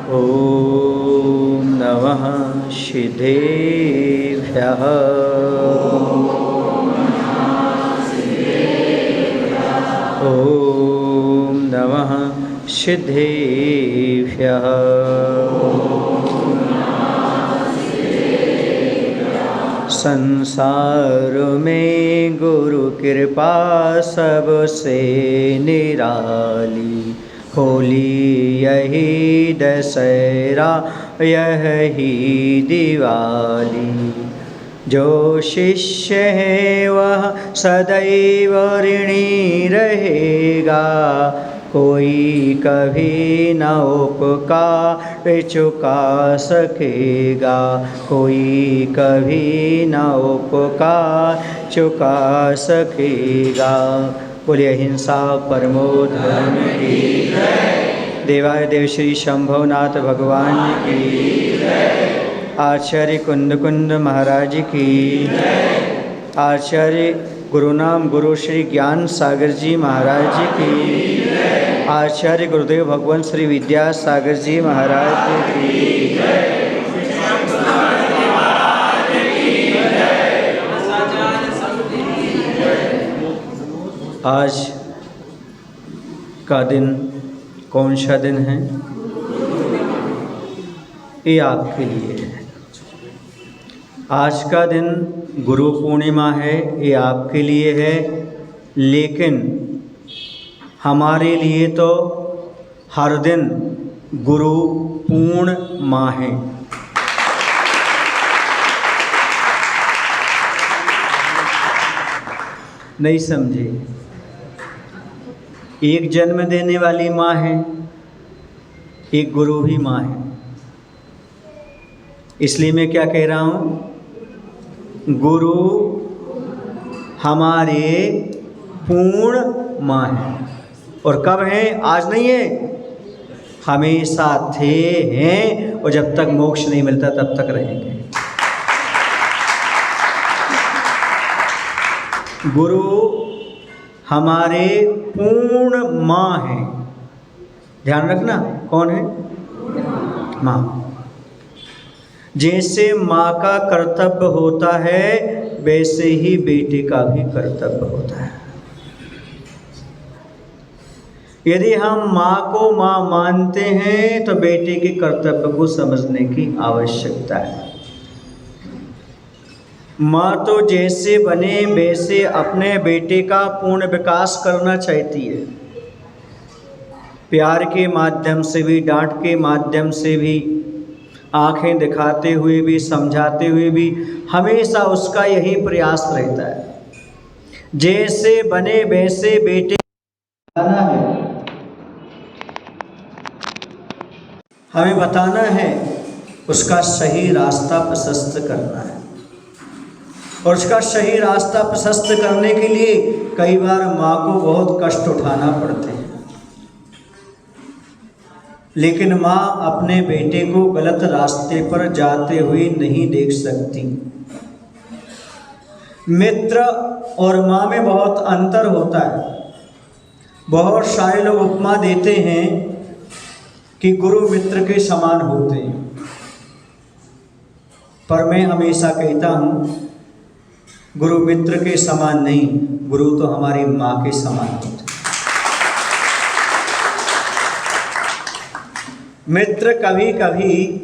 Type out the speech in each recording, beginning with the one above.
ॐ नमः सिद्धेभ्यः। ॐ नमः सिद्धेभ्यः। संसार में गुरु कृपा सबसे निराली, होली यही दशहरा यही दिवाली। जो शिष्य है वह सदैव ऋणी रहेगा, कोई कभी न उपकार चुका सकेगा, कोई कभी न उपकार चुका सकेगा। बोलिए हिंसा परमो धर्म की जय। देवाय देव श्री शंभुनाथ भगवान की जय। आचार्य कुंद कुंद महाराज की जय। आचार्य गुरुनाम गुरु श्री ज्ञान सागर जी महाराज की जय। आचार्य गुरुदेव भगवान श्री विद्या सागर जी महाराज की जय। आज का दिन कौन सा दिन है? ये आपके लिए है। आज का दिन गुरु पूर्णिमा है, ये आपके लिए है। लेकिन हमारे लिए तो हर दिन गुरु पूर्णिमा है। नहीं समझे? एक जन्म देने वाली माँ है, एक गुरु भी माँ है। इसलिए मैं क्या कह रहा हूँ, गुरु हमारे पूर्ण माँ है। और कब है? आज नहीं है, हमेशा थे, हैं, और जब तक मोक्ष नहीं मिलता तब तक रहेंगे। गुरु हमारे पूर्ण माँ है। ध्यान रखना, कौन है? माँ। जैसे माँ का कर्तव्य होता है वैसे ही बेटे का भी कर्तव्य होता है। यदि हम माँ को माँ मानते हैं तो बेटे के कर्तव्य को समझने की आवश्यकता है। माँ तो जैसे बने वैसे अपने बेटे का पूर्ण विकास करना चाहती है। प्यार के माध्यम से भी, डांट के माध्यम से भी, आंखें दिखाते हुए भी, समझाते हुए भी, हमेशा उसका यही प्रयास रहता है। जैसे बने वैसे बेटे बताना है, हमें बताना है, उसका सही रास्ता प्रशस्त करना है। और उसका सही रास्ता प्रशस्त करने के लिए कई बार माँ को बहुत कष्ट उठाना पड़ते हैं। लेकिन माँ अपने बेटे को गलत रास्ते पर जाते हुए नहीं देख सकती। मित्र और माँ में बहुत अंतर होता है। बहुत सारे लोग उपमा देते हैं कि गुरु मित्र के समान होते हैं, पर मैं हमेशा कहता हूँ गुरु मित्र के समान नहीं, गुरु तो हमारी माँ के समान होते हैं। मित्र कभी कभी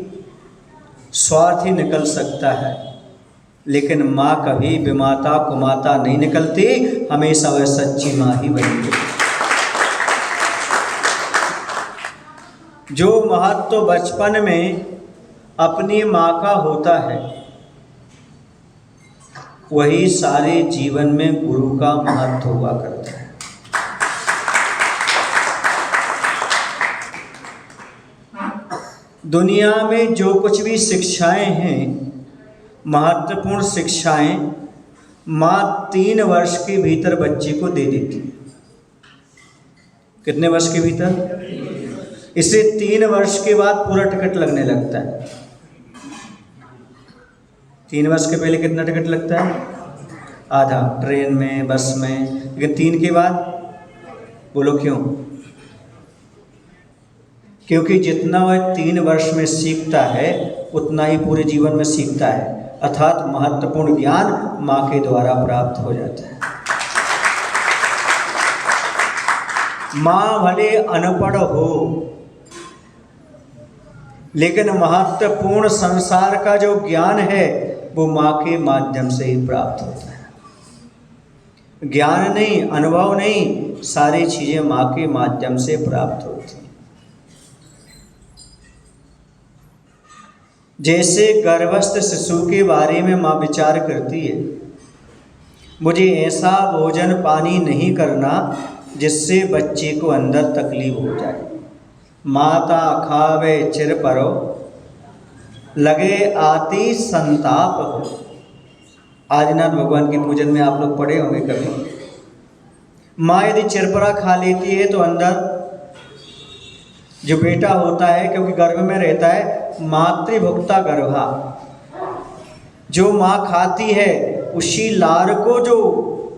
स्वार्थी निकल सकता है, लेकिन माँ कभी विमाता कुमाता नहीं निकलती, हमेशा वह सच्ची माँ ही बनेगी। जो महत्व बचपन में अपनी माँ का होता है, वही सारे जीवन में गुरु का महत्व हुआ करता है। दुनिया में जो कुछ भी शिक्षाएं हैं, महत्वपूर्ण शिक्षाएं, माँ 3 वर्ष के भीतर बच्चे को दे देती है। कितने वर्ष के भीतर? इसे 3 वर्ष के बाद पूरा टिकट लगने लगता है। 3 वर्ष के पहले कितना टिकट लगता है? आधा, ट्रेन में, बस में। लेकिन 3 के बाद बोलो क्यों? क्योंकि जितना वह 3 वर्ष में सीखता है उतना ही पूरे जीवन में सीखता है, अर्थात महत्वपूर्ण ज्ञान माँ के द्वारा प्राप्त हो जाता है। माँ भले अनपढ़ हो, लेकिन महत्वपूर्ण संसार का जो ज्ञान है वो माँ के माध्यम से ही प्राप्त होता है। ज्ञान नहीं, अनुभव नहीं, सारी चीजें माँ के माध्यम से प्राप्त होती हैं। जैसे गर्भस्थ शिशु के बारे में माँ विचार करती है, मुझे ऐसा भोजन पानी नहीं करना जिससे बच्चे को अंदर तकलीफ हो जाए। माता खावे चिर परो, लगे आती संताप हो। आदिनाथ भगवान के पूजन में आप लोग पढ़े होंगे कभी। माँ यदि चिरपरा खा लेती है तो अंदर जो बेटा होता है, क्योंकि गर्भ में रहता है, मातृभुक्ता गर्भा, जो माँ खाती है उसी लार को जो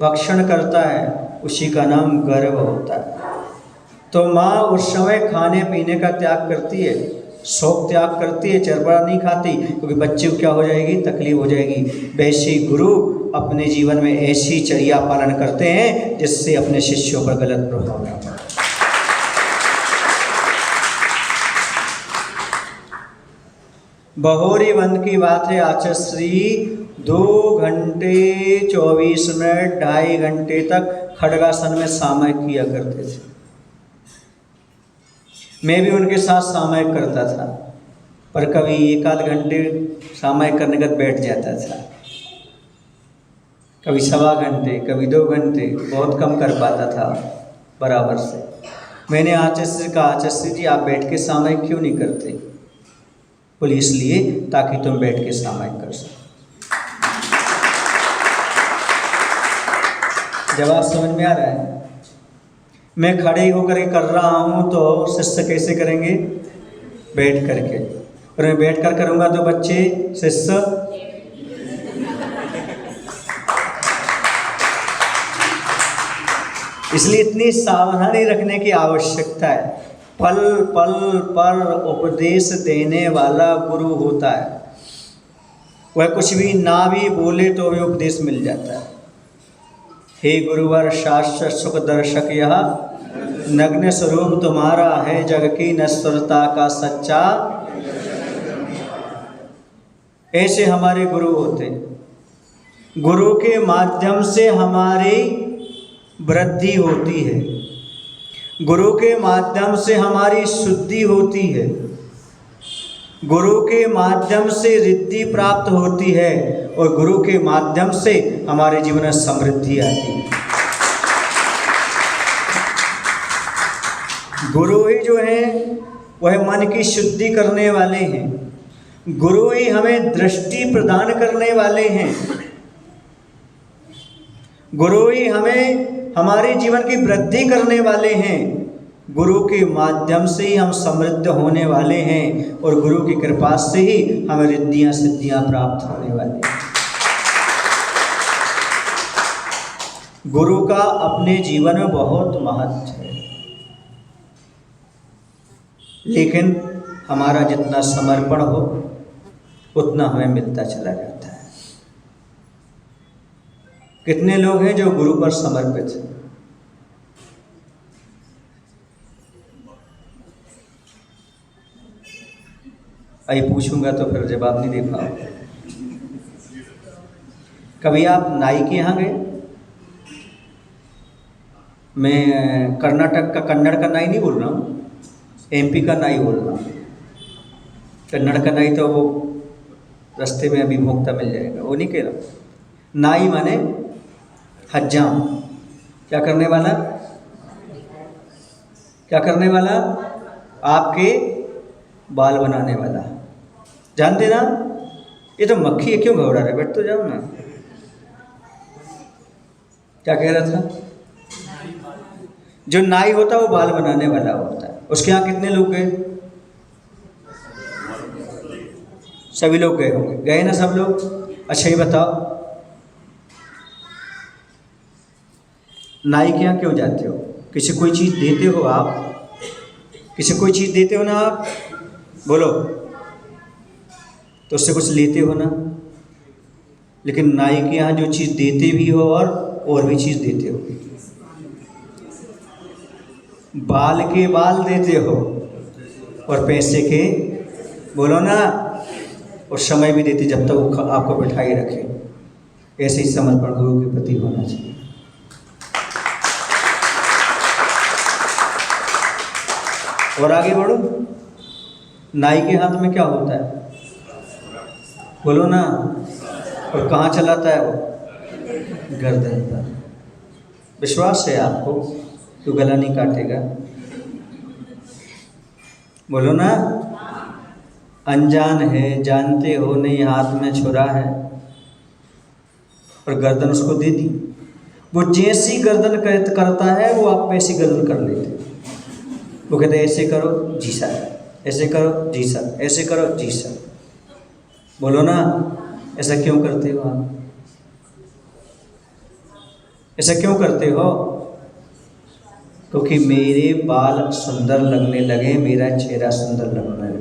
भक्षण करता है उसी का नाम गर्भ होता है। तो माँ उस समय खाने पीने का त्याग करती है, शौक त्याग करती है, चिरपरा नहीं खाती, क्योंकि बच्चे को क्या हो जाएगी, तकलीफ हो जाएगी। वैसे गुरु अपने जीवन में ऐसी चर्या पालन करते हैं जिससे अपने शिष्यों पर गलत प्रभाव न पड़े। बहोरी बंद की बात है, आचार्य श्री 2 घंटे 24 मिनट 2.5 घंटे तक खड्गासन में सामयिक किया करते थे। मैं भी उनके साथ सामयिक करता था, पर कभी 1-8 घंटे सामयिक करने के बाद बैठ जाता था, कभी 1.25 घंटे, कभी 2 घंटे, बहुत कम कर पाता था बराबर से। मैंने आचार्य से कहा, आचार्य जी आप बैठ के सामयिक क्यों नहीं करते? बोले इसलिए ताकि तुम बैठ के सामयिक कर सको। जवाब समझ में आ रहा है? मैं खड़े होकर के कर रहा हूँ तो शिष्य कैसे करेंगे? बैठ करके। और मैं बैठ कर करूँगा तो बच्चे शिष्य इसलिए इतनी सावधानी रखने की आवश्यकता है। पल पल पर उपदेश देने वाला गुरु होता है। वह कुछ भी ना भी बोले तो भी उपदेश मिल जाता है। हे गुरुवर शास्त्र सुख दर्शक, यह नग्न स्वरूप तुम्हारा है, जग की नश्वरता का सच्चा। ऐसे हमारे गुरु होते। गुरु के माध्यम से हमारी वृद्धि होती है, गुरु के माध्यम से हमारी शुद्धि होती है, गुरु के माध्यम से रिद्धि प्राप्त होती है और गुरु के माध्यम से हमारे जीवन में समृद्धि आती है। गुरु ही जो है वह मन की शुद्धि करने वाले हैं। गुरु ही हमें दृष्टि प्रदान करने वाले हैं। गुरु ही हमें हमारे जीवन की वृद्धि करने वाले हैं। गुरु के माध्यम से ही हम समृद्ध होने वाले हैं और गुरु की कृपा से ही हमें रिद्धियां सिद्धियां प्राप्त होने वाली हैं। गुरु का अपने जीवन में बहुत महत्व है, लेकिन हमारा जितना समर्पण हो उतना हमें मिलता चला जाता है। कितने लोग हैं जो गुरु पर समर्पित हैं? अभी पूछूंगा तो फिर जवाब नहीं दे पाओगे। कभी आप नाई के यहाँ गए? मैं कर्नाटक का, कन्नड़ का नाई नहीं बोल रहा हूँ, एमपी का नाई बोल रहा हूँ। कन्नड़ का नाई तो वो रास्ते में अभी भोगता मिल जाएगा, वो नहीं कह रहा। नाई माने हज्जाम। क्या करने वाला? क्या करने वाला? आपके बाल बनाने वाला। जानते ना? ये तो मक्खी है, क्यों घबरा रहे? बैठ तो जाओ ना। क्या कह रहा था? जो नाई होता है वो बाल बनाने वाला होता है। उसके यहाँ कितने लोग गए? सभी लोग गए होंगे। गए ना सब लोग? अच्छा ये बताओ, नाई के यहाँ क्यों जाते हो? किसी कोई चीज़ देते हो आप? किसी कोई चीज़ देते हो ना आप, बोलो, तो उससे कुछ लेते हो ना। लेकिन नाई के यहाँ जो चीज़ देते भी हो और भी चीज़ देते हो। बाल के बाल देते हो और पैसे के, बोलो ना, और समय भी देते जब तक वो आपको बिठाई रखे। ऐसे ही समर्पण गुरु के प्रति होना चाहिए। और आगे बढ़ो, नाई के हाथ में क्या होता है, बोलो ना, और कहाँ चलाता है वो, गर्दन पर। विश्वास है आपको तो गला नहीं काटेगा, बोलो ना। अनजान है, जानते हो नहीं, हाथ में छुरा है और गर्दन उसको दे दी। वो जैसी गर्दन करता है वो आप वैसी गर्दन कर लेते। वो कहते हैं ऐसे करो जी सर, ऐसे करो जी सर, ऐसे करो जी सर। बोलो ना, ऐसा क्यों करते हो आप, ऐसा क्यों करते हो? क्योंकि मेरे बाल सुंदर लगने लगे, मेरा चेहरा सुंदर लगने लगे।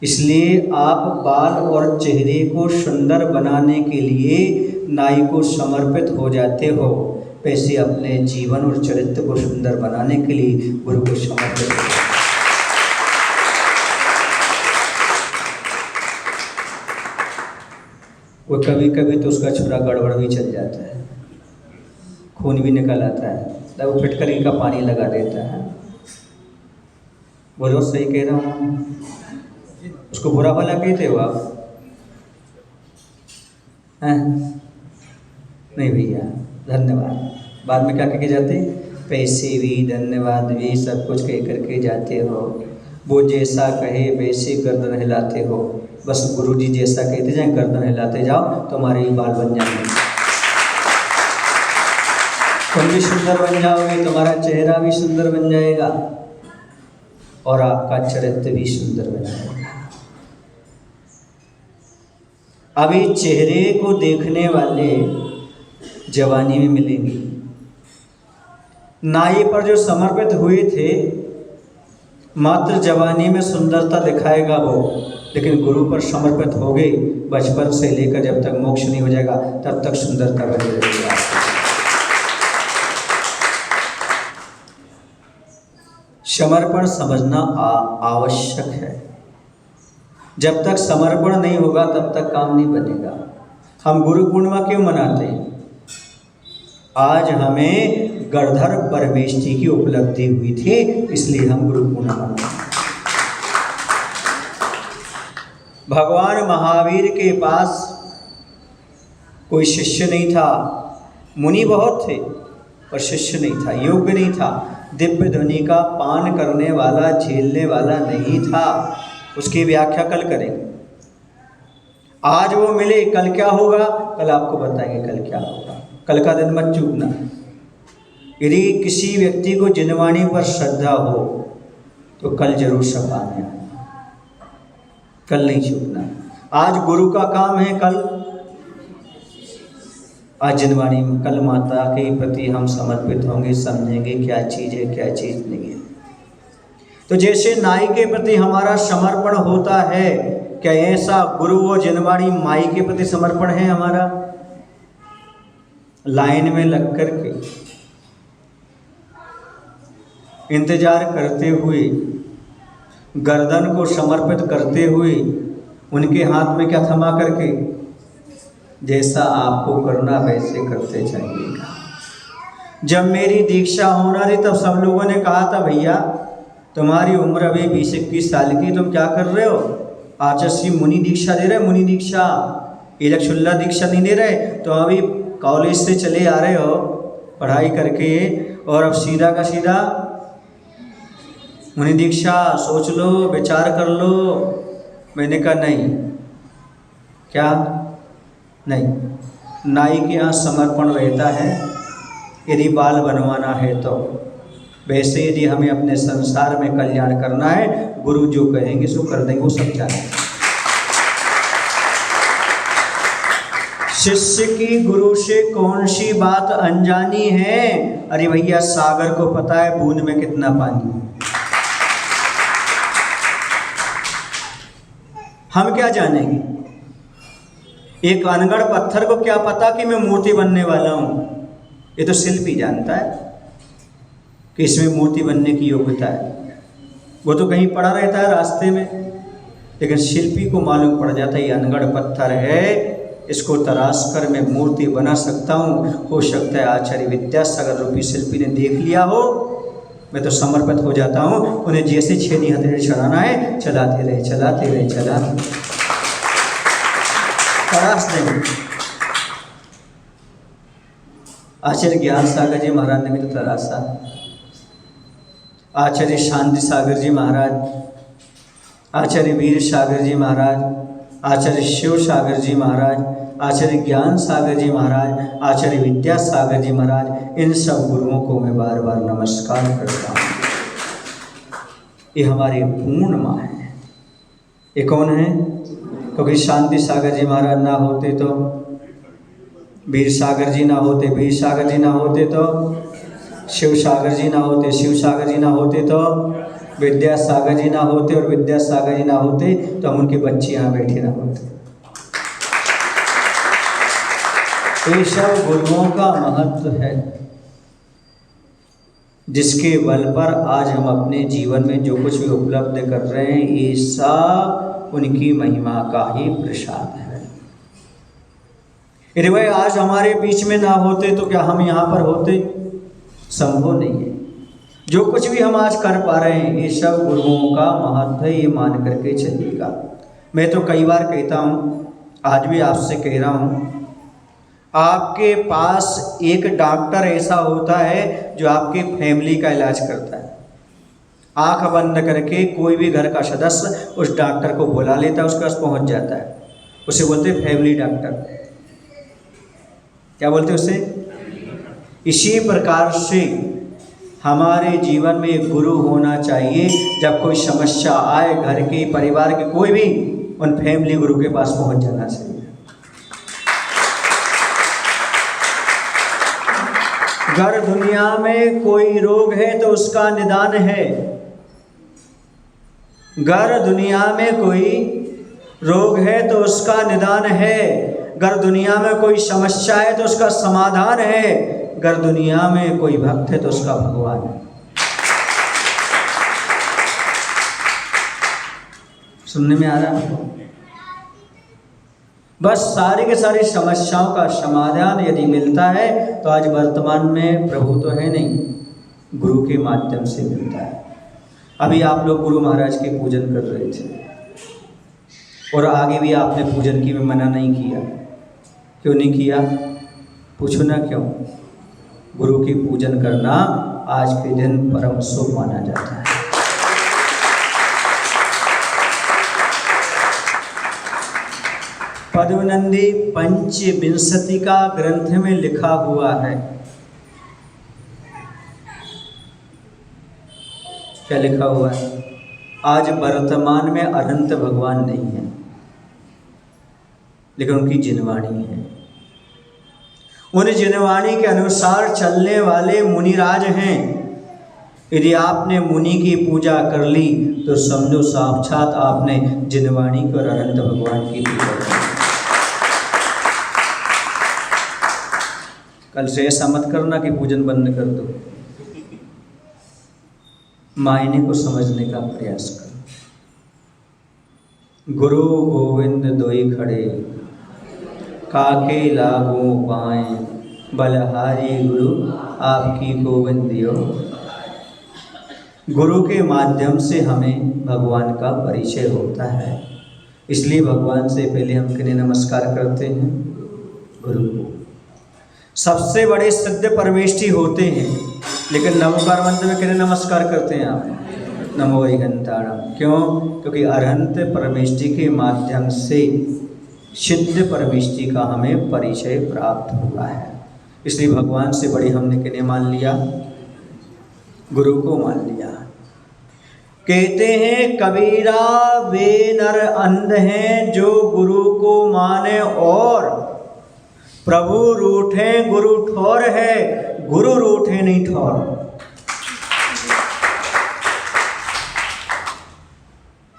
इसलिए आप बाल और चेहरे को सुंदर बनाने के लिए नाई को समर्पित हो जाते हो। वैसे अपने जीवन और चरित्र को सुंदर बनाने के लिए गुरु को समर्पित हो। वो कभी कभी तो उसका छुरा गड़बड़ भी चल जाता है, खून भी निकल आता है, तब वो फिटकरी का पानी लगा देता है। बोलो सही कह रहा हूँ? उसको बुरा भला कहते हो आप हैं? नहीं भैया, धन्यवाद। बाद में क्या कह के जाते? पैसे भी, धन्यवाद भी, सब कुछ कह करके जाते हो। वो जैसा कहे वैसे गर्दन हिलाते हो। बस गुरुजी जैसा कहते जाए गर्दन हिलाते जाओ, तुम्हारे ही बाल बन जाएंगे, तुम भी सुंदर बन जाओगे, तुम्हारा चेहरा भी सुंदर बन जाएगा और आपका चरित्र भी सुंदर बन जाएगा। अभी चेहरे को देखने वाले जवानी में मिलेंगे। नाई पर जो समर्पित हुए थे, मात्र जवानी में सुंदरता दिखाएगा वो, लेकिन गुरु पर समर्पित हो गए, बचपन से लेकर जब तक मोक्ष नहीं हो जाएगा तब तक सुंदरता बनी रहेगी। समर्पण समझना आवश्यक है। जब तक समर्पण नहीं होगा तब तक काम नहीं बनेगा। हम गुरु पूर्णिमा क्यों मनाते हैं? आज हमें गणधर परमेष्ठी की उपलब्धि हुई थी, इसलिए हम गुरु पूर्णिमा मनाते हैं। भगवान महावीर के पास कोई शिष्य नहीं था, मुनि बहुत थे पर शिष्य नहीं था, योग्य नहीं था, दिव्य ध्वनि का पान करने वाला, झेलने वाला नहीं था। उसकी व्याख्या कल करेंगे। आज वो मिले, कल क्या होगा कल आपको बताएंगे। कल क्या होगा, कल का दिन मत चूकना। यदि किसी व्यक्ति को जिनवाणी पर श्रद्धा हो तो कल जरूर सभा में आना, कल नहीं चूकना। आज गुरु का काम है, कल आज जिनवाणी में, कल माता के प्रति हम समर्पित होंगे, समझेंगे क्या चीज़ है क्या चीज़ नहीं है। तो जैसे नाई के प्रति हमारा समर्पण होता है, क्या ऐसा गुरु व जिनवाणी माई के प्रति समर्पण है हमारा? लाइन में लग कर के इंतजार करते हुए, गर्दन को समर्पित करते हुए, उनके हाथ में क्या थमा करके, जैसा आपको करना वैसे करते जाइएगा। जब मेरी दीक्षा होना थी तब सब लोगों ने कहा था, भैया तुम्हारी उम्र अभी 20-21 साल की, तुम क्या कर रहे हो? आचार्य मुनि दीक्षा दे रहे, मुनि दीक्षा, इलक्षुल्ला दीक्षा नहीं दे रहे। तो अभी कॉलेज से चले आ रहे हो पढ़ाई करके, और अब सीधा का सीधा मुनि दीक्षा, सोच लो, विचार कर लो। मैंने कहा नहीं, क्या नहीं, नाई के यहाँ समर्पण रहता है। यदि बाल बनवाना है तो, वैसे यदि हमें अपने संसार में कल्याण करना है, गुरु जो कहेंगे सो कर देंगे, वो सब जाने। शिष्य की गुरु से कौन सी बात अनजानी है? अरे भैया, सागर को पता है बूंद में कितना पानी है। हम क्या जानेंगे? एक अनगढ़ पत्थर को क्या पता कि मैं मूर्ति बनने वाला हूँ? ये तो शिल्पी जानता है कि इसमें मूर्ति बनने की योग्यता है। वो तो कहीं पड़ा रहता है रास्ते में, लेकिन शिल्पी को मालूम पड़ जाता है ये अनगढ़ पत्थर है, इसको तराश कर मैं मूर्ति बना सकता हूँ। हो सकता है आचार्य विद्यासागर रूपी शिल्पी ने देख लिया हो, मैं तो समर्पित हो जाता हूँ। उन्हें जैसे छेनी हथेली चढ़ाना है चलाते रहे, चलाते रहे, चलाते तराश नहीं। आचार्य ज्ञान सागर जी महाराज ने भी तो तराशा, आचार्य शांति सागर जी महाराज, आचार्य वीर सागर जी महाराज, आचार्य शिव सागर जी महाराज, आचार्य ज्ञान सागर जी महाराज, आचार्य विद्यासागर जी महाराज, इन सब गुरुओं को मैं बार बार नमस्कार करता हूँ। ये हमारे पूर्ण माँ है। ये कौन है? क्योंकि शांति सागर जी महाराज ना होते तो, वीर सागर जी ना होते, वीर सागर जी ना होते तो, शिव सागर जी ना होते, शिव सागर जी ना होते तो, विद्यासागर जी ना होते, और विद्यासागर जी ना होते तो हम उनके बच्चे यहाँ बैठे ना होते। ये सब गुरुओं का महत्व है, जिसके बल पर आज हम अपने जीवन में जो कुछ भी उपलब्ध कर रहे हैं, ये सब उनकी महिमा का ही प्रसाद है। यदि वह आज हमारे बीच में ना होते तो क्या हम यहाँ पर होते? संभव नहीं है। जो कुछ भी हम आज कर पा रहे हैं, ये सब गुरुओं का महत्व है, ये मान करके चलिएगा। मैं तो कई बार कहता हूँ, आज भी आपसे कह रहा हूँ, आपके पास एक डॉक्टर ऐसा होता है जो आपकी फैमिली का इलाज करता है। आंख बंद करके कोई भी घर का सदस्य उस डॉक्टर को बुला लेता है, उसके पास पहुंच जाता है। उसे बोलते हैं फैमिली डॉक्टर। क्या बोलते हैं उसे? इसी प्रकार से हमारे जीवन में एक गुरु होना चाहिए। जब कोई समस्या आए, घर के, परिवार के, कोई भी, उन फैमिली गुरु के पास पहुंच जाना चाहिए। अगर दुनिया में कोई रोग है तो उसका निदान है। अगर दुनिया में कोई रोग है तो उसका निदान है। अगर दुनिया में कोई समस्या है तो उसका समाधान है। अगर दुनिया में कोई भक्त है तो उसका भगवान है। सुनने में आ रहा है? बस सारी के सारी समस्याओं का समाधान यदि मिलता है तो आज वर्तमान में प्रभु तो है नहीं, गुरु के माध्यम से मिलता है। अभी आप लोग गुरु महाराज के पूजन कर रहे थे और आगे भी आपने पूजन की में मना नहीं किया। क्यों नहीं किया? पूछो ना क्यों? गुरु की पूजन करना आज के दिन परम शुभ माना जाता है। पद्मनंदी पंचविंशति का ग्रंथ में लिखा हुआ है। क्या लिखा हुआ है? आज वर्तमान में अनंत भगवान नहीं है, लेकिन उनकी जिनवाणी है। उन जिनवाणी के अनुसार चलने वाले मुनिराज हैं। यदि आपने मुनि की पूजा कर ली तो समझो साक्षात आपने जिनवाणी की और अनंत भगवान की पूजा की। कल से ऐसा मत करना कि पूजन बंद कर दो। मायने को समझने का प्रयास करो। गुरु गोविंद दोई खड़े, काके लागू पाए, बलहारी गुरु आपकी गोविंदियो। गुरु के माध्यम से हमें भगवान का परिचय होता है। इसलिए भगवान से पहले हम किन्हें नमस्कार करते हैं? गुरु को। सबसे बड़े सिद्ध परमेष्ठी होते हैं, लेकिन नमोकार मंत्र में किन्हें नमस्कार करते हैं आप? नमो वैगंताणम। क्यों? क्योंकि अरहंत परमेष्ठी के माध्यम से सिद्ध परमेष्ठी का हमें परिचय प्राप्त हुआ है। इसलिए भगवान से बड़ी हमने किन्हें मान लिया? गुरु को मान लिया। कहते हैं कबीरा वे नर अंध हैं जो गुरु को माने, और प्रभु रूठे गुरु ठोर है, गुरु रूठे नहीं ठोर।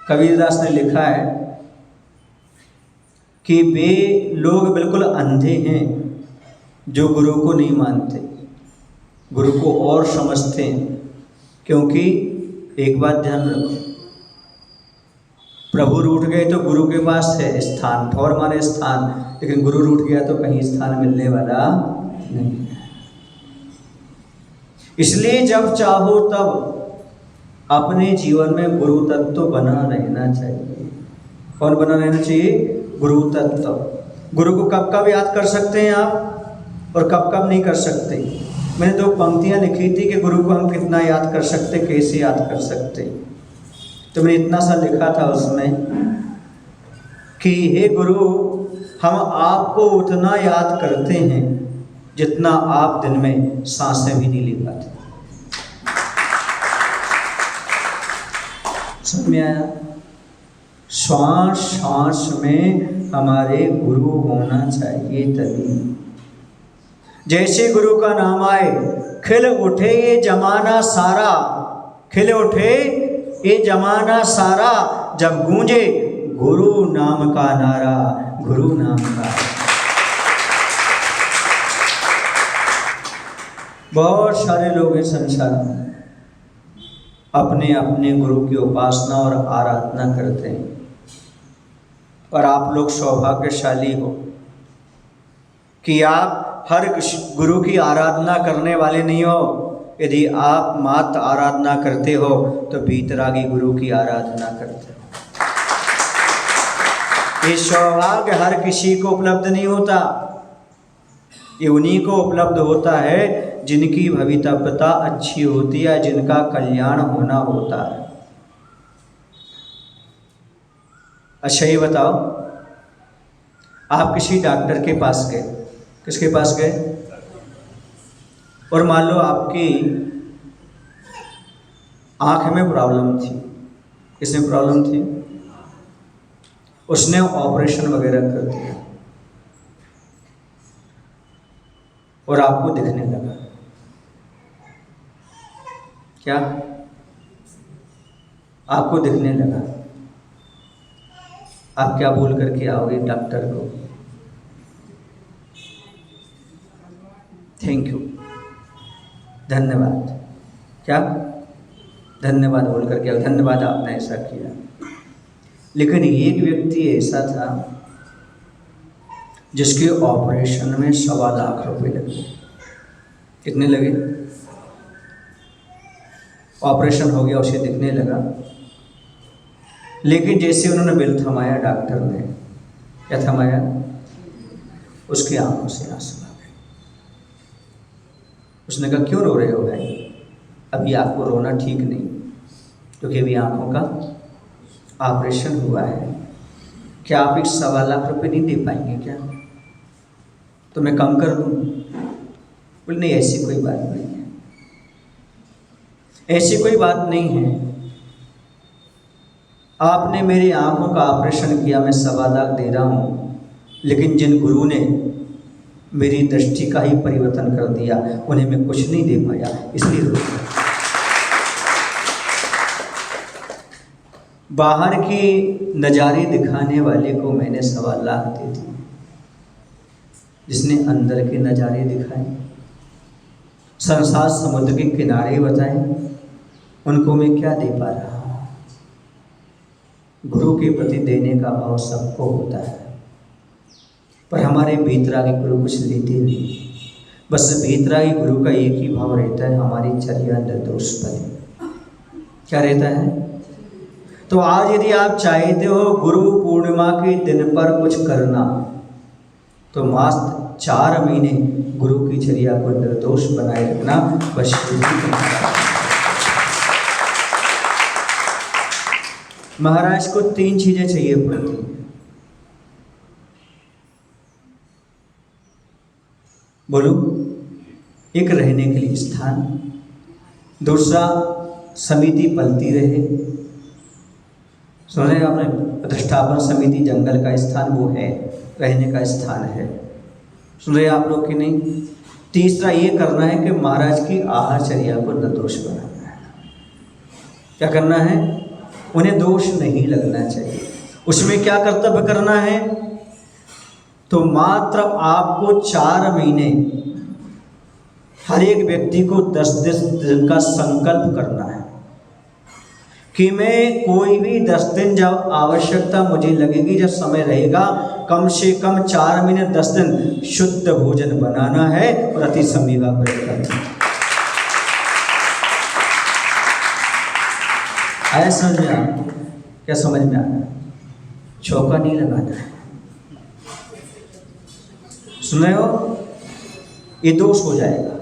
कबीरदास ने लिखा है कि वे लोग बिल्कुल अंधे हैं जो गुरु को नहीं मानते, गुरु को और समझते हैं। क्योंकि एक बात ध्यान रखो, प्रभु रूठ गए तो गुरु के पास है स्थान, ठौर माने स्थान, लेकिन गुरु रूठ गया तो कहीं स्थान मिलने वाला नहीं है। इसलिए जब चाहो तब अपने जीवन में गुरु तत्व बना रहना चाहिए। कौन बना रहना चाहिए? गुरु तत्व। गुरु को कब कब याद कर सकते हैं आप और कब कब नहीं कर सकते। मैंने 2 पंक्तियां लिखी थी कि गुरु को हम कितना याद कर सकते, कैसे याद कर सकते। तो मैंने इतना सा लिखा था उसमें कि हे गुरु, हम आपको उतना याद करते हैं जितना आप दिन में सांसें भी नहीं ले पाते। समझ में आया? श्वास श्वास में हमारे गुरु होना चाहिए। तभी जैसे गुरु का नाम आए खिल उठे ये जमाना सारा, खिल उठे ये जमाना सारा, जब गूंजे गुरु नाम का नारा, गुरु नाम का। बहुत सारे लोग हैं संसार में अपने अपने गुरु की उपासना और आराधना करते हैं, और आप लोग सौभाग्यशाली हो कि आप हर गुरु की आराधना करने वाले नहीं हो। यदि आप मात्र आराधना करते हो तो वीतरागी गुरु की आराधना करते हो। ये सौभाग्य हर किसी को उपलब्ध नहीं होता, ये उन्हीं को उपलब्ध होता है जिनकी भवितव्यता अच्छी होती है, जिनका कल्याण होना होता है। अच्छा ये बताओ, आप किसी डॉक्टर के पास गए, किसके पास गए, और मान लो आपकी आँख में प्रॉब्लम थी। किसमें प्रॉब्लम थी? उसने ऑपरेशन वगैरह कर दिया और आपको दिखने लगा। क्या? आपको दिखने लगा। आप क्या बोल करके आओगे डॉक्टर को? थैंक यू, धन्यवाद। क्या? धन्यवाद बोल करके आओ, धन्यवाद आपने ऐसा किया। लेकिन एक व्यक्ति ऐसा था जिसके ऑपरेशन में 1.25 लाख रुपए लगे। कितने लगे? ऑपरेशन हो गया, उसे दिखने लगा, लेकिन जैसे उन्होंने बिल थमाया, डॉक्टर ने क्या थमाया, उसकी आंखों से आंसू आ गए। उसने कहा क्यों रो रहे हो भाई? अभी आपको रोना ठीक नहीं, क्योंकि अभी आंखों का ऑपरेशन हुआ है। क्या आप 1.25 लाख रुपए नहीं दे पाएंगे क्या? तो मैं कम कर दूं? बोले नहीं, ऐसी कोई बात नहीं है, ऐसी कोई बात नहीं है। आपने मेरी आंखों का ऑपरेशन किया, मैं 1.25 लाख दे रहा हूँ, लेकिन जिन गुरु ने मेरी दृष्टि का ही परिवर्तन कर दिया, उन्हें मैं कुछ नहीं दे पाया, इसलिए रोक दिया। बाहर की नज़ारे दिखाने वाले को मैंने 1.25 लाख दे दिए, जिसने अंदर के नज़ारे दिखाए, संसार समुद्र के किनारे बताए, उनको मैं क्या दे पा रहा हूँ? गुरु के प्रति देने का भाव सबको होता है, पर हमारे भीतरागी गुरु कुछ लेते नहीं। बस भीतरागी गुरु का एक ही भाव रहता है, हमारी चर्या निर्दोष बने। क्या रहता है? तो आज यदि आप चाहते हो गुरु पूर्णिमा के दिन पर कुछ करना, तो मात्र 4 महीने गुरु की चर्या को निर्दोष बनाए रखना। बस महाराज को 3 चीजें चाहिए पड़ती हैं। बोलो, एक रहने के लिए स्थान, दूसरा समिति पलती रहे। सुन रहे आपने? प्रतिष्ठापन समिति जंगल का स्थान वो है, रहने का स्थान है। सुन रहे आप लोग कि नहीं? तीसरा ये करना है कि महाराज की आहारचर्या को निर्दोष बनाना है। क्या करना है? उन्हें दोष नहीं लगना चाहिए। उसमें क्या कर्तव्य करना है? तो मात्र आपको 4 महीने हर एक व्यक्ति को 10-10 दिन का संकल्प करना है कि मैं कोई भी 10 दिन जब आवश्यकता मुझे लगेगी, जब समय रहेगा, कम से कम 4 महीने 10 दिन शुद्ध भोजन बनाना है और अति समय का प्रयोग करना है। आया समझ में? आपको क्या समझ में आ रहा है? चौका नहीं लगाना है। सुन रहे हो? ये दोष हो जाएगा।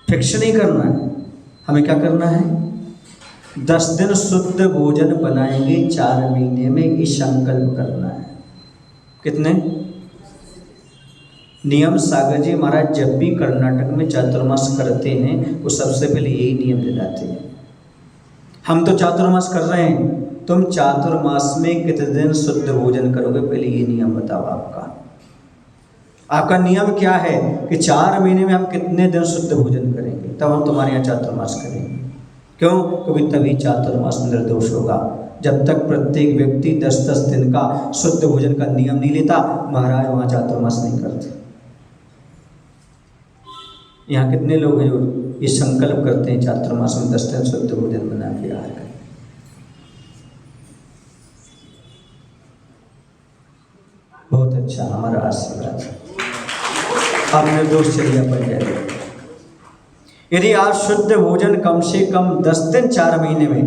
फिक्स नहीं करना है। हमें क्या करना है? 10 दिन शुद्ध भोजन बनाएंगे 4 महीने में, ये संकल्प करना है। कितने नियम सागर जी महाराज जब भी कर्नाटक में चातुर्मास करते हैं वो सबसे पहले यही नियम दिलाते हैं। हम तो चातुर्मास कर रहे हैं, तुम चातुर्मास में कितने दिन शुद्ध भोजन करोगे, पहले ये नियम बताओ। आपका नियम क्या है कि 4 महीने में हम कितने दिन शुद्ध भोजन करेंगे, तब हम तुम्हारे यहाँ चातुर्मास करेंगे। क्यों? क्योंकि तभी चातुर्मास निर्दोष होगा। जब तक प्रत्येक व्यक्ति 10-10 दिन का शुद्ध भोजन का नियम नहीं लेता, महाराज वहाँ चातुर्मास नहीं करते। यहाँ कितने लोग हैं जो ये संकल्प करते हैं चातुर्मास में 10 दिन शुद्ध भोजन बना के आहार करें। बहुत अच्छा, हमारा आशीर्वाद है। आप निर्दोष चर्या बन जाएगा। यदि आप शुद्ध भोजन कम से कम 10 दिन 4 महीने में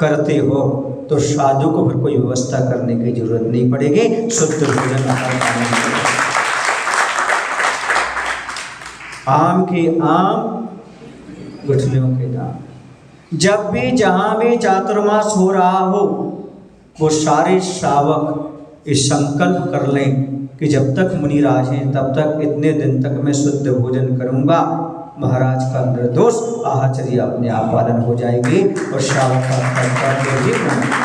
करते हो तो साधु को फिर कोई व्यवस्था करने की जरूरत नहीं पड़ेगी। शुद्ध भोजन आम के आम, गुठलियों के दाम। जब भी जहाँ भी चातुर्मास हो रहा हो वो सारे श्रावक इस संकल्प कर लें कि जब तक मुनिराज हैं तब तक इतने दिन तक मैं शुद्ध भोजन करूँगा। महाराज का निर्दोष आहारचर्या अपने आप पालन हो जाएगी और श्रावक का कर्तव्य भी बनेगा।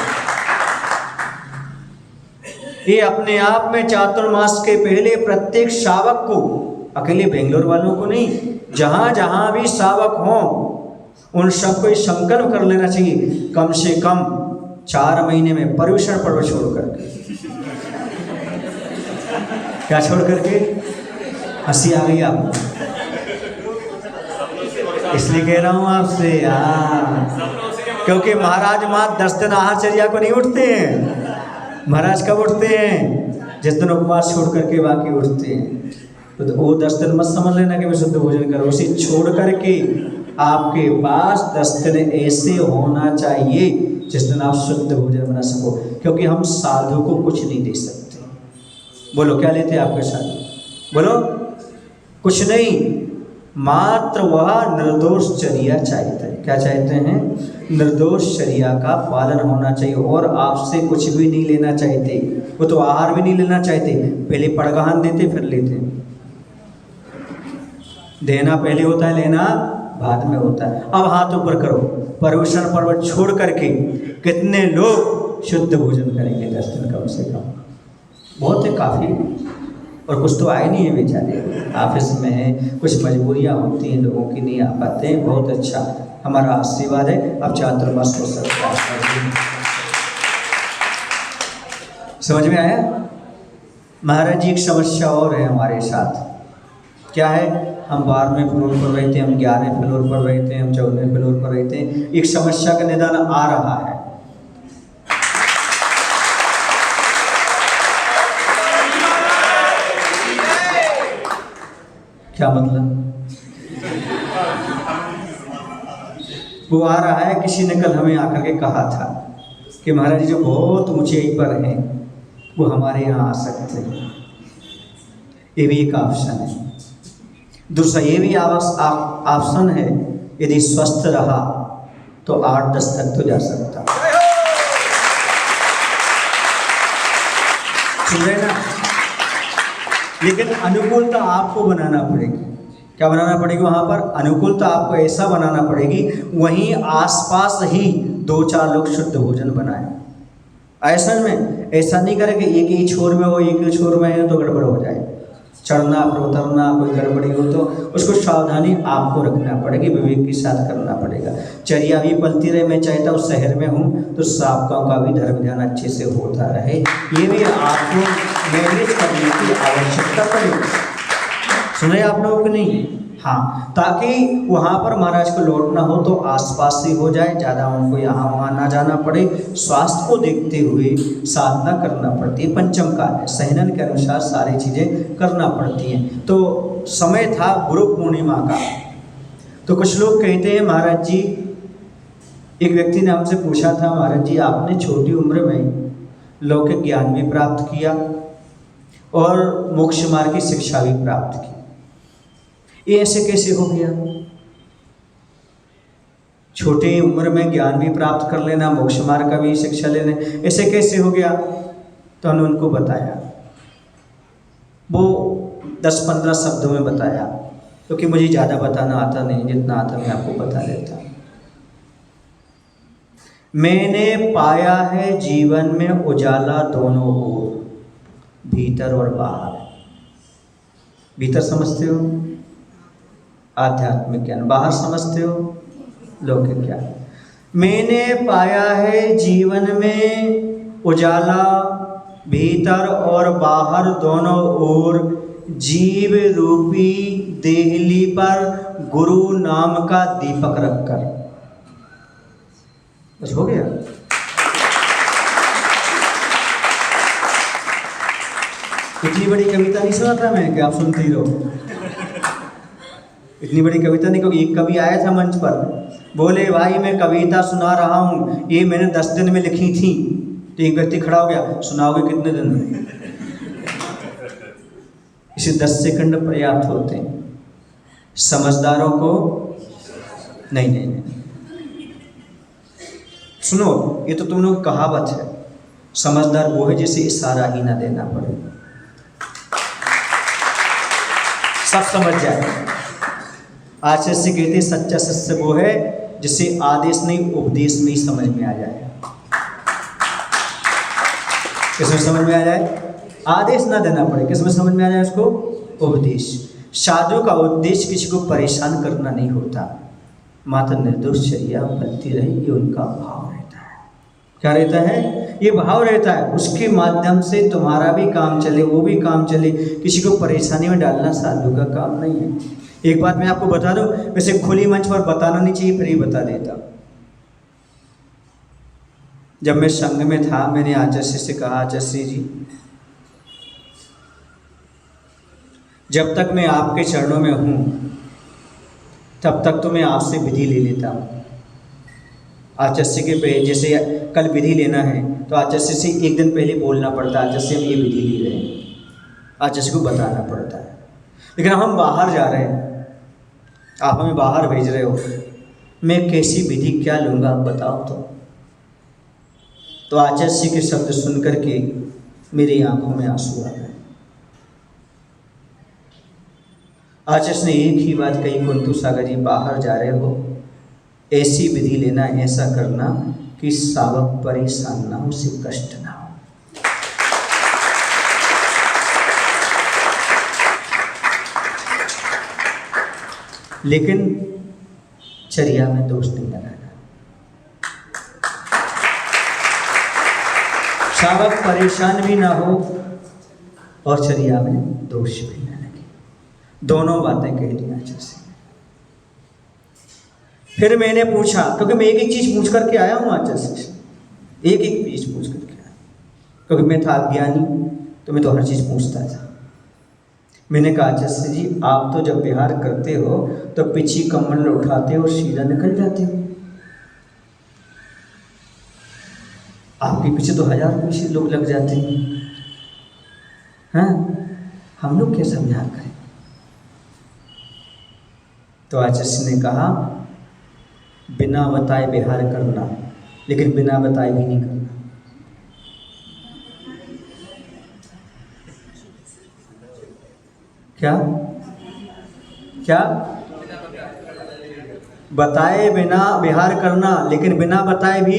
ये अपने आप में चातुर्मास के पहले प्रत्येक श्रावक को, अकेले बेंगलोर वालों को नहीं, जहाँ जहाँ भी श्रावक हों उन सबको ये संकल्प कर लेना चाहिए कम से कम 4 महीने में पर्युषण पर्व छोड़ करके। क्या छोड़ करके? हंसी आ गई आपको, इसलिए कह रहा हूँ आपसे। क्योंकि महाराज माँ 10 दिन आहारचर्या को नहीं उठते हैं। महाराज कब उठते हैं? जिस दिन उपवास छोड़ करके बाकी उठते हैं। तो वो 10 दिन मत समझ लेना कि मैं शुद्ध भोजन करूँ। उसे छोड़ करके आपके पास 10 दिन ऐसे होना चाहिए जिस दिन आप शुद्ध भोजन बना सको। क्योंकि हम साधु को कुछ नहीं दे सकते। बोलो क्या लेते हैं आपके साथ? बोलो कुछ नहीं, मात्र वह निर्दोष चर्या चाहते हैं। क्या चाहते हैं? निर्दोष चर्या का पालन होना चाहिए और आपसे कुछ भी नहीं लेना चाहते। वो तो आहार भी नहीं लेना चाहते, पहले पड़गहन देते फिर लेते। देना पहले होता है, लेना बाद में होता है। अब हाथ ऊपर करो, पर्युषण पर्व छोड़ करके कितने लोग शुद्ध भोजन करेंगे 10 दिन कम से कम? बहुत है, काफ़ी। और कुछ तो आए नहीं है बेचारे, ऑफिस में है, कुछ मजबूरियां होती हैं लोगों की, नहीं आ पाते हैं। बहुत अच्छा, हमारा आशीर्वाद है। अब चातुर्मास हो सकता है। समझ में आया? महाराज जी एक समस्या और है हमारे साथ। क्या है? हम 12वें फ्लोर पर रहते हैं, हम 11वें फ्लोर पर रहते हैं, हम 14वें फ्लोर पर रहते हैं। एक समस्या का निदान आ रहा है। क्या मतलब? वो आ रहा है। किसी ने कल हमें आकर के कहा था कि महाराज जी जो बहुत ऊंचाई पर हैं वो हमारे यहाँ आ सकते हैं। ये भी एक ऑप्शन है। दूसरा ये भी ऑप्शन है, यदि स्वस्थ रहा तो 8-10 तक तो जा सकता। सुन रहे ना? लेकिन अनुकूलता आपको बनाना पड़ेगी। क्या बनाना पड़ेगी? वहाँ पर अनुकूलता आपको ऐसा बनाना पड़ेगी वहीं आसपास ही 2-4 लोग शुद्ध भोजन बनाएं। ऐसा में ऐसा नहीं करें कि एक ही छोर में हो, एक ही छोर में है तो गड़बड़ हो जाए। चढ़ना फिर उतरना, कोई गड़बड़ी हो तो उसको सावधानी आपको रखना पड़ेगी, विवेक के साथ करना पड़ेगा। चर्या भी पलती रहे। मैं चाहता हूँ शहर में हूँ तो सबका का भी धर्म ध्यान अच्छे से होता रहे, ये भी आपको मैनेज करने की आवश्यकता पड़ेगी। सुन रहे आप लोगों को नहीं? हाँ, ताकि वहाँ पर महाराज को लौटना हो तो आसपास ही हो जाए, ज़्यादा उनको यहाँ वहाँ ना जाना पड़े। स्वास्थ्य को देखते हुए साधना करना पड़ती है, पंचम काल है, सहनन के अनुसार सारी चीज़ें करना पड़ती हैं। तो समय था गुरु पूर्णिमा का, तो कुछ लोग कहते हैं महाराज जी, एक व्यक्ति ने हमसे पूछा था, महाराज जी आपने छोटी उम्र में लौकिक ज्ञान भी प्राप्त किया और मोक्ष मार्ग की शिक्षा भी प्राप्त की, ये ऐसे कैसे हो गया? छोटी उम्र में ज्ञान भी प्राप्त कर लेना, मोक्ष मार्ग का भी शिक्षा लेने, ऐसे कैसे हो गया? तो हमने उनको बताया, वो 10-15 शब्दों में बताया, क्योंकि मुझे ज़्यादा बताना आता नहीं, जितना आता मैं आपको बता देता। मैंने पाया है जीवन में उजाला दोनों ओर, भीतर और बाहर। भीतर समझते हो आध्यात्मिक ज्ञान, बाहर समझते हो लौकिक ज्ञान। मैंने पाया है जीवन में उजाला भीतर और बाहर दोनों ओर, जीव रूपी देहली पर गुरु नाम का दीपक रखकर। बस हो गया। इतनी बड़ी कविता नहीं सुनाता मैं कि आप सुनते ही रहो। इतनी बड़ी कविता नहीं, क्योंकि एक कवि आया था मंच पर, बोले भाई मैं कविता सुना रहा हूँ, ये मैंने 10 दिन में लिखी थी। तो एक व्यक्ति खड़ा हो गया, सुनाओगे कितने दिन में? इसे 10 सेकंड पर्याप्त होते हैं। समझदारों को नहीं। सुनो, ये तो तुम लोग कहावत है, समझदार वो है जिसे इशारा ही ना देना पड़े, सब समझ जाए। आचार्य से कहते सच्चा शिष्य वो है जिसे आदेश नहीं उपदेश में ही समझ में आ जाए। किसमें समझ में आ जाए? आदेश ना देना पड़े, किसमें समझ में आ जाए उसको? उपदेश। साधु का उद्देश्य किसी को परेशान करना नहीं होता, मात्र निर्दोष चर्या बनती रहे, ये उनका भाव रहता है। क्या रहता है? ये भाव रहता है, उसके माध्यम से तुम्हारा भी काम चले, वो भी काम चले। किसी को परेशानी में डालना साधु का काम नहीं है। एक बात मैं आपको बता दूं, वैसे खुली मंच पर बताना नहीं चाहिए, फिर ही बता देता। जब मैं संघ में था, मैंने आचार्य से कहा, आचार्य जी जब तक मैं आपके चरणों में हूँ तब तक तो मैं आपसे विधि ले लेता हूँ। आचार्य के पे जैसे कल विधि लेना है तो आचार्य से एक दिन पहले बोलना पड़ता है, आचार्य हम ये विधि ले रहे हैं, आचार्य को बताना पड़ता है। लेकिन हम बाहर जा रहे हैं, आप हमें बाहर भेज रहे हो, मैं कैसी विधि क्या लूँगा आप बताओ तो आचार्य के शब्द सुन कर के मेरी आंखों में आंसू आ गए। आचार्य ने एक ही बात कही, कुंतु सागर जी बाहर जा रहे हो, ऐसी विधि लेना, ऐसा करना कि सावक परेशान ना हो, उसे कष्ट ना हो। लेकिन चर्या में दोष नहीं लगाना, सावक परेशान भी ना हो और चर्या में दोष भी ना लगे। दोनों बातें कह दी आचार्य से। फिर मैंने पूछा, क्योंकि मैं एक एक चीज पूछ करके आया हूँ आचार्य से, एक एक चीज पूछ करके आया, क्योंकि मैं था अज्ञानी तो मैं तो हर चीज पूछता था। मैंने कहा आचार्य जी आप तो जब विहार करते हो तो पीछे कमंडल उठाते हो और सीधा निकल जाते हो, आपके पीछे तो 1000 पीछे लोग लग जाते हैं, हाँ हम लोग कैसा विहार करें? तो आचार्य ने कहा बिना बताए विहार करना, लेकिन बिना बताए भी नहीं करना। क्या क्या? बताए बिना विहार करना, लेकिन बिना बताए भी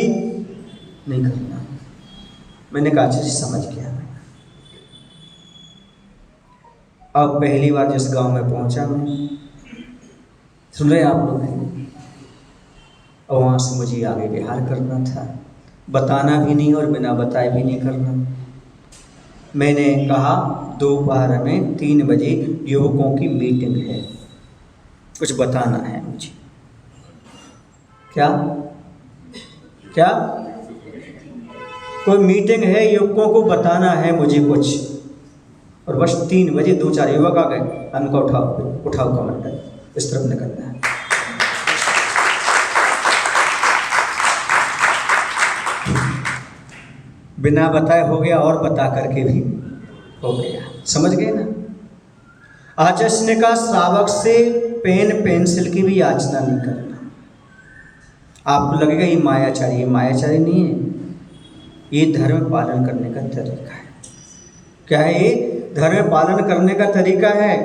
नहीं करना। मैंने कहा आचार्य समझ गया। अब पहली बार जिस गांव में पहुंचा मैं, सुन रहे आप लोग, और वहाँ से मुझे आगे विहार करना था, बताना भी नहीं और बिना बताए भी नहीं करना। मैंने कहा दोपहर में 3 बजे युवकों की मीटिंग है, कुछ बताना है मुझे। क्या क्या कोई मीटिंग है, युवकों को बताना है मुझे कुछ। और बस 3 बजे 2-4 युवक आ गए। हमको उठाओ कमंडल, इस तरफ निकलना है। बिना बताए हो गया और बता करके भी हो गया। समझ गए ना? आचार्य ने कहा श्रावक से पेन पेंसिल की भी याचना नहीं करना। आपको लगेगा ये मायाचारी, ये मायाचारी नहीं है, ये धर्म पालन करने का तरीका है। क्या है ये? धर्म पालन करने का तरीका है।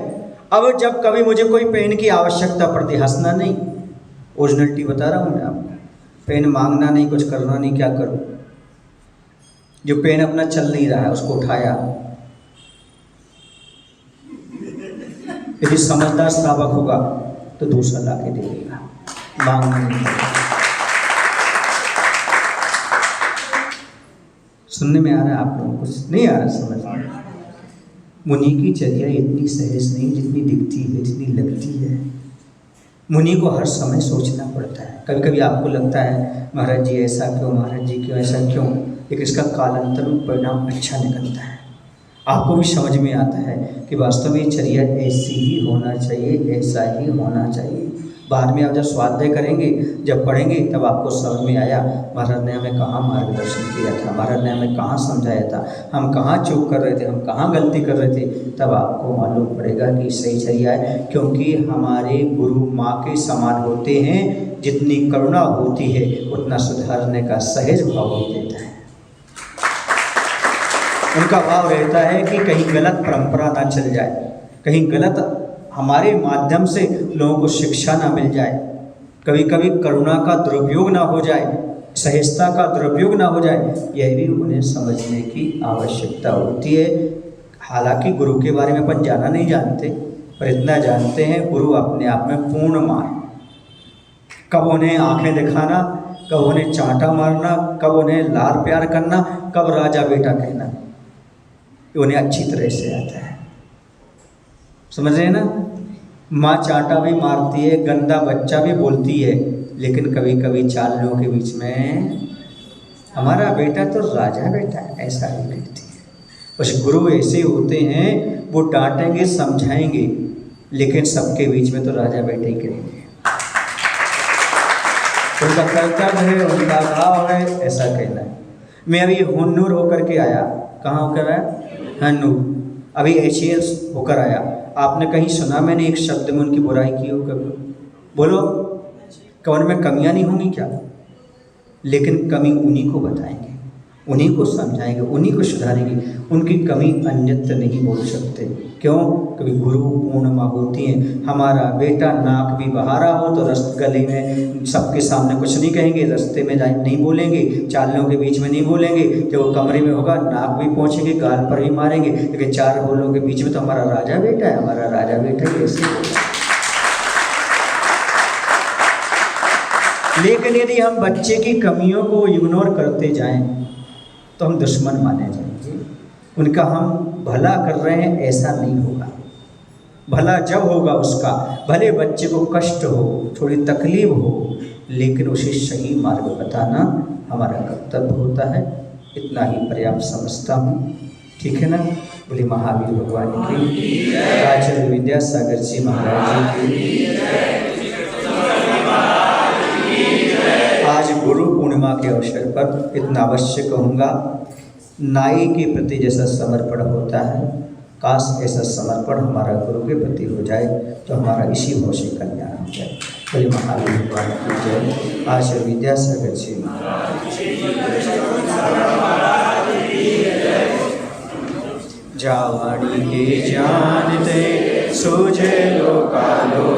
अब जब कभी मुझे कोई पेन की आवश्यकता पड़ती, हंसना नहीं, ओरिजिनलिटी बता रहा हूँ मैं आपको। पेन मांगना नहीं, कुछ करना नहीं, क्या करूँ? जो पेन अपना चल नहीं रहा है उसको उठाया, यदि समझदार श्रावक होगा तो दूसरा ला के दे देगा, मांगना नहीं। सुनने में आ रहा है आप लोगों को? कुछ नहीं आ रहा समझ में? मुनि की चर्या इतनी सहज नहीं जितनी दिखती है, जितनी लगती है। मुनि को हर समय सोचना पड़ता है। कभी कभी आपको लगता है महाराज जी ऐसा क्यों, महाराज जी क्यों ऐसा क्यों, लेकिन इसका कालांतर में परिणाम अच्छा निकलता है। आपको भी समझ में आता है कि वास्तव में चर्या ऐसी ही होना चाहिए, ऐसा ही होना चाहिए। बाद में आप जब स्वाध्याय करेंगे, जब पढ़ेंगे, तब आपको समझ में आया महाराज ने हमें कहाँ मार्गदर्शन किया था, महाराज ने हमें कहाँ समझाया था, हम कहाँ चूक कर रहे थे, हम कहाँ गलती कर रहे थे। तब आपको मालूम पड़ेगा कि सही चर्या है। क्योंकि हमारे गुरु माँ के समान होते हैं, जितनी करुणा होती है उतना सुधारने का सहज भाव भी देता है। उनका भाव रहता है कि कहीं गलत परंपरा ना चल जाए, कहीं गलत हमारे माध्यम से लोगों को शिक्षा ना मिल जाए, कभी कभी करुणा का दुरुपयोग ना हो जाए, सहजता का दुरुपयोग ना हो जाए, यह भी उन्हें समझने की आवश्यकता होती है। हालांकि गुरु के बारे में अपन ज़्यादा नहीं जानते, पर इतना जानते हैं गुरु अपने आप में पूर्ण मान। कब उन्हें आंखें दिखाना, कब उन्हें चांटा मारना, कब उन्हें लाड प्यार करना, कब राजा बेटा कहना, उन्हें अच्छी तरह से आता है। समझ रहे हैं ना? माँ चांटा भी मारती है, गंदा बच्चा भी बोलती है, लेकिन कभी कभी 4 लोगों के बीच में हमारा बेटा तो राजा बेटा है, ऐसा भी कहती है। कुछ गुरु ऐसे होते हैं, वो डांटेंगे, समझाएंगे, लेकिन सबके बीच में तो राजा बेटे ही करेंगे। उनका कर्तव्य है, उनका भाव है, ऐसा कहना है। मैं अभी हुन्नूर होकर के आया। कहाँ होकर आया? हन्नूर। अभी एशियंस होकर आया। आपने कहीं सुना मैंने एक शब्द में उनकी बुराई की हो कभी? बोलो, क्या उनमें कमियां नहीं होंगी क्या? लेकिन कमी उन्हीं को बताएंगे, उन्हीं को समझाएंगे, उन्हीं को सुधारेंगे। उनकी कमी अन्यत्र नहीं बोल सकते। क्यों? कभी गुरु पूर्णिमा होती हैं। हमारा बेटा नाक भी बहारा हो तो गले में सबके सामने कुछ नहीं कहेंगे, रास्ते में जाए नहीं बोलेंगे, 4 लोगों के बीच में नहीं बोलेंगे। जब वो कमरे में होगा नाक भी पहुँचेंगे, गाल पर भी मारेंगे, लेकिन 4 लोगों के बीच में तो हमारा राजा बेटा है, हमारा राजा बेटा है, ऐसे बोला। लेकिन यदि हम बच्चे की कमियों को इग्नोर करते जाएं तो हम दुश्मन माने जाएंगे। उनका हम भला कर रहे हैं ऐसा नहीं होगा। भला जब होगा उसका, भले बच्चे को कष्ट हो, थोड़ी तकलीफ हो, लेकिन उसे सही मार्ग बताना हमारा कर्तव्य होता है। इतना ही पर्याप्त समझता हूँ। ठीक है ना? बोले महावीर भगवान की, आचार्य विद्यासागर जी महाराज जी की। आज गुरु पूर्णिमा के अवसर पर इतना अवश्य कहूँगा, नाई के प्रति जैसा समर्पण होता है, काश ऐसा समर्पण हमारा गुरु के प्रति हो जाए तो हमारा इसी भाव से कल्याण हो जाए। बोले महावीर भगवान की जय। आचार्य विद्यासागर जी जावाणी के जानते सूझे लोकालो,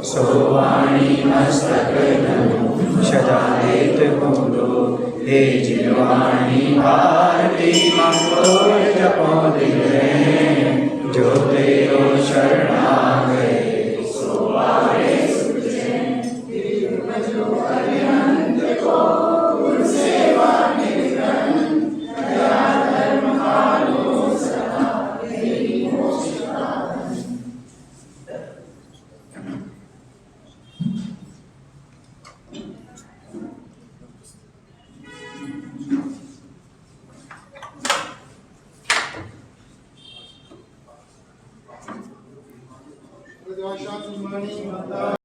सोवाणी मस्तक धनु सदा लेत बोलो। हे जिलवाणी भारती मां जपो दिल, जो तेरो Shakyamuni Mata